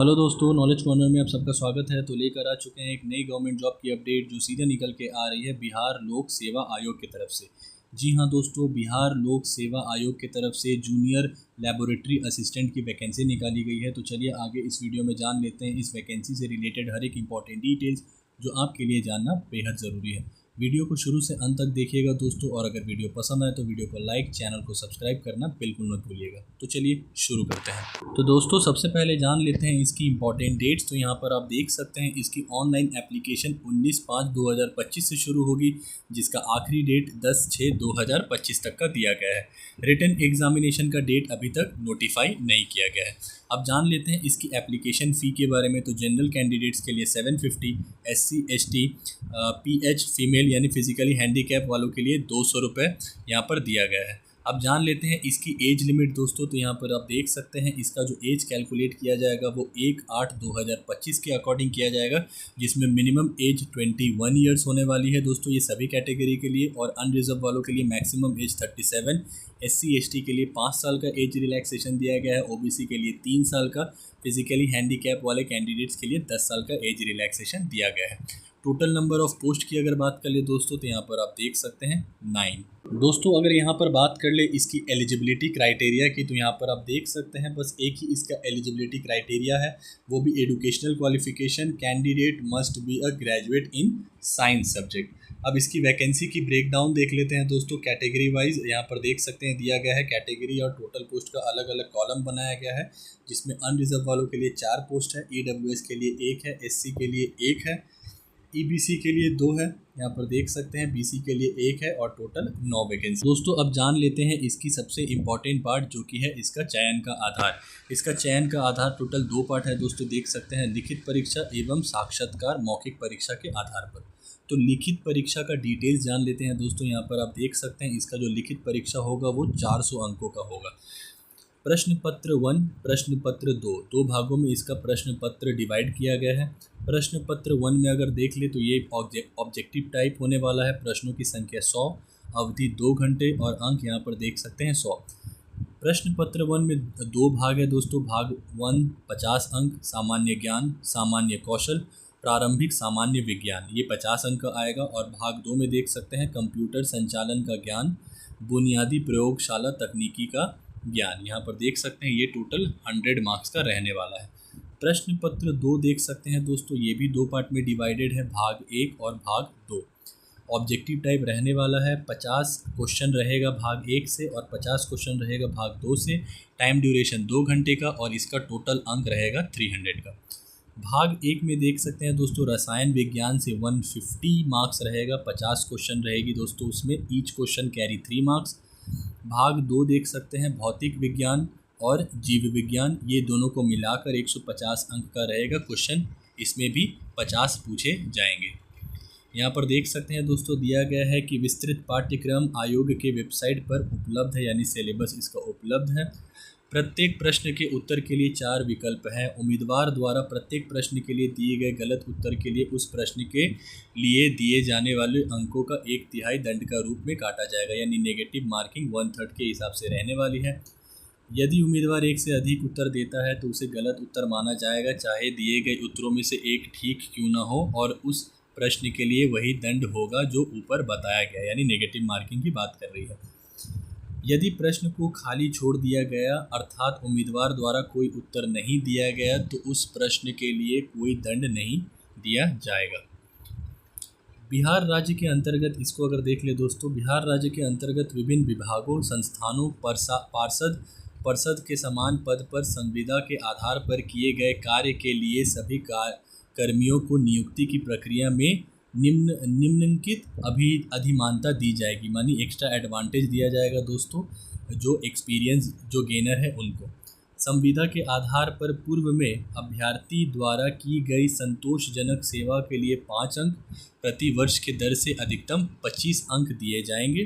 Hello दोस्तों, knowledge corner में आप सबका स्वागत है। तो लेकर आ चुके हैं एक नई गवर्नमेंट जॉब की अपडेट जो सीधे निकल के आ रही है बिहार लोक सेवा आयोग की तरफ से। जी हाँ दोस्तों, बिहार लोक सेवा आयोग की तरफ से जूनियर लेबोरेटरी असिस्टेंट की वैकेंसी निकाली गई है। तो चलिए आगे इस वीडियो में जान लेते हैं इस वैकेंसी से रिलेटेड हर एक इंपॉर्टेंट डिटेल्स जो आपके लिए जानना बेहद ज़रूरी है। वीडियो को शुरू से अंत तक देखिएगा दोस्तों, और अगर वीडियो पसंद आए तो वीडियो को लाइक, चैनल को सब्सक्राइब करना बिल्कुल मत भूलिएगा। तो चलिए शुरू करते हैं। तो दोस्तों सबसे पहले जान लेते हैं इसकी इंपॉर्टेंट डेट्स। तो यहाँ पर आप देख सकते हैं इसकी ऑनलाइन एप्लीकेशन 19/5/2025 से शुरू होगी, जिसका आखिरी डेट 10/6/2025 तक का दिया गया है। रिटन एग्जामिनेशन का डेट अभी तक नोटिफाई नहीं किया गया है। अब जान लेते हैं इसकी एप्लीकेशन फ़ी के बारे में। तो जनरल कैंडिडेट्स के लिए 750, SC ST PH फीमेल यानी फिजिकली हैंडीकैप वालों के लिए 200 रुपये यहाँ पर दिया गया है। अब जान लेते हैं इसकी एज लिमिट दोस्तों। तो यहाँ पर आप देख सकते हैं इसका जो एज कैलकुलेट किया जाएगा वो 1/8/2025 के अकॉर्डिंग किया जाएगा, जिसमें मिनिमम एज 21 ईयर्स होने वाली है दोस्तों, ये सभी कैटेगरी के लिए। और अनरिजर्व वालों के लिए मैक्सिमम एज 37, SC ST के लिए 5 साल का एज रिलैक्सेशन दिया गया है, OBC के लिए 3 साल का, फिजिकली हैंडीकैप वाले कैंडिडेट्स के लिए 10 साल का एज रिलैक्सेशन दिया गया है। टोटल नंबर ऑफ पोस्ट की अगर बात कर ले दोस्तों तो यहाँ पर आप देख सकते हैं 9। दोस्तों अगर यहाँ पर बात कर ले इसकी एलिजिबिलिटी क्राइटेरिया की, तो यहाँ पर आप देख सकते हैं बस एक ही इसका एलिजिबिलिटी क्राइटेरिया है, वो भी educational qualification, candidate must be a graduate in science subject. अब इसकी वैकेंसी की ब्रेकडाउन देख लेते हैं दोस्तों कैटेगरी वाइज। यहाँ पर देख सकते हैं दिया गया है कैटेगरी और टोटल पोस्ट का अलग अलग कॉलम बनाया गया है, जिसमें अनरिजर्व वालों के लिए 4 पोस्ट है, EWS के लिए 1 है, SC के लिए 1 है, EBC के लिए 2 है, यहाँ पर देख सकते हैं BC के लिए 1 है, और टोटल 9 वैकेंसी। दोस्तों अब जान लेते हैं इसकी सबसे इम्पॉर्टेंट पार्ट जो कि है इसका चयन का आधार। इसका चयन का आधार टोटल 2 पार्ट है दोस्तों, देख सकते हैं लिखित परीक्षा एवं साक्षात्कार मौखिक परीक्षा के आधार पर। तो लिखित परीक्षा का डिटेल्स जान लेते हैं दोस्तों। यहाँ पर आप देख सकते हैं इसका जो लिखित परीक्षा होगा वो 400 अंकों का होगा। प्रश्न पत्र 1, प्रश्न पत्र 2, 2 भागों में इसका प्रश्न पत्र डिवाइड किया गया है। प्रश्न पत्र 1 में अगर देख ले तो ये ऑब्जेक्टिव टाइप होने वाला है। प्रश्नों की संख्या 100, अवधि 2 घंटे, और अंक यहाँ पर देख सकते हैं 100। प्रश्न पत्र 1 में 2 भाग है दोस्तों। भाग 1 50 अंक, सामान्य ज्ञान, सामान्य कौशल, प्रारंभिक सामान्य विज्ञान, ये 50 अंक का आएगा। और भाग 2 में देख सकते हैं कंप्यूटर संचालन का ज्ञान, बुनियादी प्रयोगशाला तकनीकी का ज्ञान, यहाँ पर देख सकते हैं ये टोटल 100 मार्क्स का रहने वाला है। प्रश्न पत्र 2 देख सकते हैं दोस्तों, ये भी 2 पार्ट में डिवाइडेड है, भाग 1 और भाग 2। ऑब्जेक्टिव टाइप रहने वाला है, 50 क्वेश्चन रहेगा भाग 1 से और 50 क्वेश्चन रहेगा भाग 2 से। टाइम ड्यूरेशन 2 घंटे का, और इसका टोटल अंक रहेगा 300 का। भाग 1 में देख सकते हैं दोस्तों रसायन विज्ञान से 150 मार्क्स रहेगा, 50 क्वेश्चन रहेगी दोस्तों उसमें, ईच क्वेश्चन कैरी 3 मार्क्स। भाग 2 देख सकते हैं भौतिक विज्ञान और जीव विज्ञान, ये दोनों को मिलाकर 150 अंक का रहेगा क्वेश्चन, इसमें भी 50 पूछे जाएंगे। यहाँ पर देख सकते हैं दोस्तों दिया गया है कि विस्तृत पाठ्यक्रम आयोग के वेबसाइट पर उपलब्ध है, यानी सिलेबस इसका उपलब्ध है। प्रत्येक प्रश्न के उत्तर के लिए 4 विकल्प हैं। उम्मीदवार द्वारा प्रत्येक प्रश्न के लिए दिए गए गलत उत्तर के लिए उस प्रश्न के लिए दिए जाने वाले अंकों का 1/3 दंड का रूप में काटा जाएगा, यानी नेगेटिव मार्किंग 1/3 के हिसाब से रहने वाली है। यदि उम्मीदवार 1 से अधिक उत्तर देता है तो उसे गलत उत्तर माना जाएगा, चाहे दिए गए उत्तरों में से एक ठीक क्यों ना हो, और उस प्रश्न के लिए वही दंड होगा जो ऊपर बताया गया, यानी नेगेटिव मार्किंग की बात कर रही है। यदि प्रश्न को खाली छोड़ दिया गया, अर्थात उम्मीदवार द्वारा कोई उत्तर नहीं दिया गया, तो उस प्रश्न के लिए कोई दंड नहीं दिया जाएगा। बिहार राज्य के अंतर्गत इसको अगर देख ले दोस्तों, बिहार राज्य के अंतर्गत विभिन्न विभागों, संस्थानों, पार्षद के समान पद पर संविदा के आधार पर किए गए कार्य के लिए सभी कर्मियों को नियुक्ति की प्रक्रिया में निम्नलिखित अधिमानता दी जाएगी, मानी एक्स्ट्रा एडवांटेज दिया जाएगा दोस्तों जो एक्सपीरियंस जो गेनर है उनको। संविदा के आधार पर पूर्व में अभ्यर्थी द्वारा की गई संतोषजनक सेवा के लिए 5 अंक प्रति वर्ष के दर से अधिकतम 25 अंक दिए जाएंगे।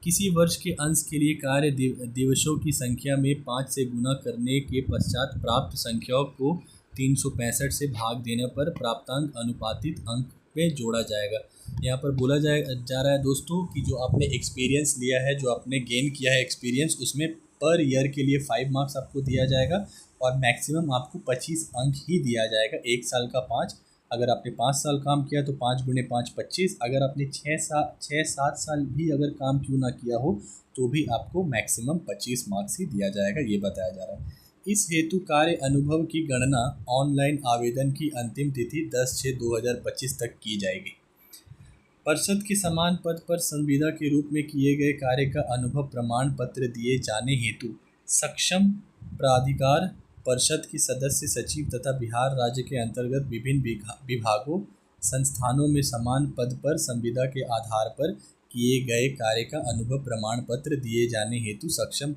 किसी वर्ष के अंश के लिए कार्य दिवसों की संख्या में 5 से गुना करने के पश्चात प्राप्त संख्याओं को 365 से भाग देने पर प्राप्तांक अनुपातित अंक में जोड़ा जाएगा। यहाँ पर बोला जा रहा है दोस्तों कि जो आपने एक्सपीरियंस लिया है, जो आपने गेन किया है एक्सपीरियंस, उसमें पर ईयर के लिए 5 मार्क्स आपको दिया जाएगा, और मैक्सिमम आपको 25 अंक ही दिया जाएगा। 1 साल का 5, अगर आपने 5 साल काम किया तो 5 गुणे 5 25, अगर आपने 6-7 साल भी अगर काम क्यों ना किया हो तो भी आपको मैक्सिमम 25 मार्क्स ही दिया जाएगा, ये बताया जा रहा है। इस हेतु कार्य अनुभव की गणना ऑनलाइन आवेदन की अंतिम तिथि 10/6/2025 तक की जाएगी। परिषद के समान पद पर संविदा के रूप में किए गए कार्य का अनुभव प्रमाण पत्र दिए जाने हेतु सक्षम प्राधिकार परिषद के सदस्य सचिव तथा बिहार राज्य के अंतर्गत विभिन्न विभागों संस्थानों में समान पद पर संविदा के आधार पर किए गए कार्य का अनुभव प्रमाण पत्र दिए जाने हेतु सक्षम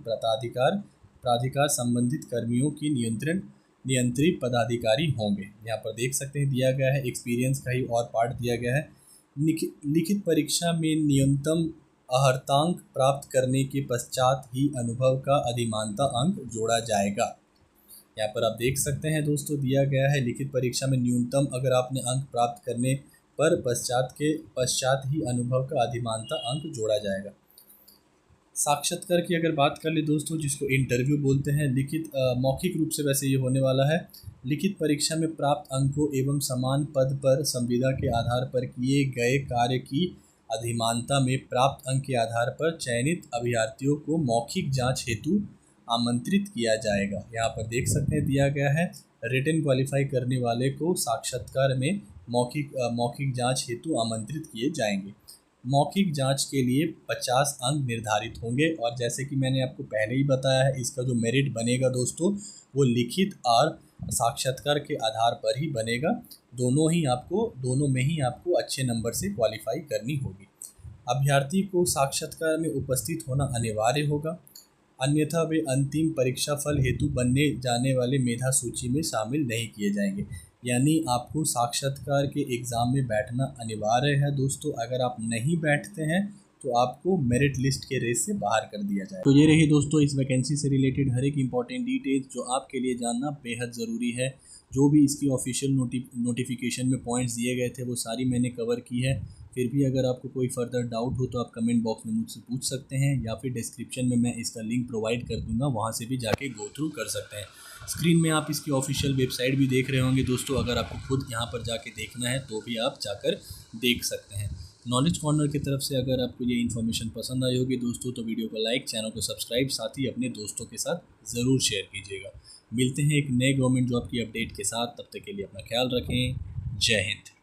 प्राधिकार संबंधित कर्मियों की नियंत्रित पदाधिकारी होंगे। यहाँ पर देख सकते हैं दिया गया है, एक्सपीरियंस का ही और पार्ट दिया गया है। लिखित परीक्षा में न्यूनतम अर्हतांक प्राप्त करने के पश्चात ही अनुभव का अधिमानता अंक जोड़ा जाएगा। यहाँ पर आप देख सकते हैं दोस्तों दिया गया है लिखित परीक्षा में न्यूनतम अगर आपने अंक प्राप्त करने पर पश्चात ही अनुभव का अधिमानता अंक जोड़ा जाएगा। साक्षात्कार की अगर बात कर ले दोस्तों, जिसको इंटरव्यू बोलते हैं, मौखिक रूप से वैसे ये होने वाला है। लिखित परीक्षा में प्राप्त अंकों एवं समान पद पर संविदा के आधार पर किए गए कार्य की अधिमानता में प्राप्त अंक के आधार पर चयनित अभ्यर्थियों को मौखिक जांच हेतु आमंत्रित किया जाएगा। यहाँ पर देख सकते हैं दिया गया है रिटन क्वालिफाई करने वाले को साक्षात्कार में मौखिक जांच हेतु आमंत्रित किए जाएंगे। मौखिक जांच के लिए 50 अंक निर्धारित होंगे और जैसे कि मैंने आपको पहले ही बताया है, इसका जो मेरिट बनेगा दोस्तों वो लिखित और साक्षात्कार के आधार पर ही बनेगा। दोनों में ही आपको अच्छे नंबर से क्वालिफाई करनी होगी। अभ्यर्थी को साक्षात्कार में उपस्थित होना अनिवार्य होगा, अन्यथा वे अंतिम परीक्षा फल हेतु बनने जाने वाले मेधा सूची में शामिल नहीं किए जाएंगे। यानी आपको साक्षात्कार के एग्ज़ाम में बैठना अनिवार्य है दोस्तों। अगर आप नहीं बैठते हैं तो आपको मेरिट लिस्ट के रेस से बाहर कर दिया जाए। तो ये रही दोस्तों इस वैकेंसी से रिलेटेड हर एक इंपॉर्टेंट डिटेल्स जो आपके लिए जानना बेहद ज़रूरी है। जो भी इसकी ऑफिशियल नोटिफिकेशन में पॉइंट्स दिए गए थे वो सारी मैंने कवर की है। फिर भी अगर आपको कोई फर्दर डाउट हो तो आप कमेंट बॉक्स में मुझसे पूछ सकते हैं या फिर डिस्क्रिप्शन में मैं इसका लिंक प्रोवाइड कर दूंगा, वहाँ से भी जाके गो थ्रू कर सकते हैं। स्क्रीन में आप इसकी ऑफिशियल वेबसाइट भी देख रहे होंगे दोस्तों। अगर आपको खुद यहाँ पर जाके देखना है तो भी आप जाकर देख सकते हैं। नॉलेज कॉर्नर की तरफ से अगर आपको ये इन्फॉर्मेशन पसंद आई होगी दोस्तों तो वीडियो को लाइक, चैनल को सब्सक्राइब, साथ ही अपने दोस्तों के साथ ज़रूर शेयर कीजिएगा। मिलते हैं एक नए गवर्नमेंट जॉब की अपडेट के साथ, तब तक के लिए अपना ख्याल रखें। जय हिंद।